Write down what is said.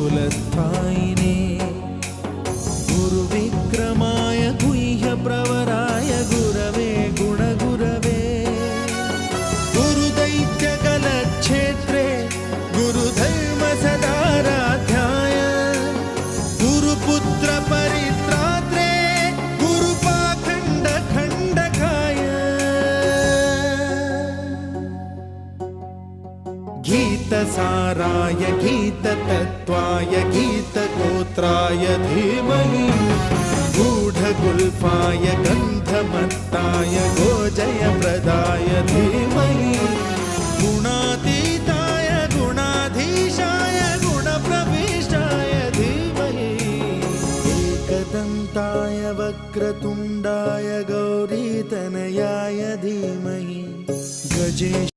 कुलस्थायिने गुरुविक्रमाय गुह्यप्रवराय गुरवे गुणगुरवे गुरुदैत्यकलक्षेत्रे गुरुधर्मसदाराध्याय गुरुपुत्रपरित्रात्रे गुरुपाखण्डखण्डकाय गीतसाराय गीततत्त्वाय गीतगोत्राय धीमहि गूढगुल्फाय गन्धमत्ताय गोजयप्रदाय धीमहि गुणातीताय गुणाधीशाय गुणप्रविष्टाय धीमहि एकदन्ताय वक्रतुण्डाय गौरीतनयाय धीमहि गजेश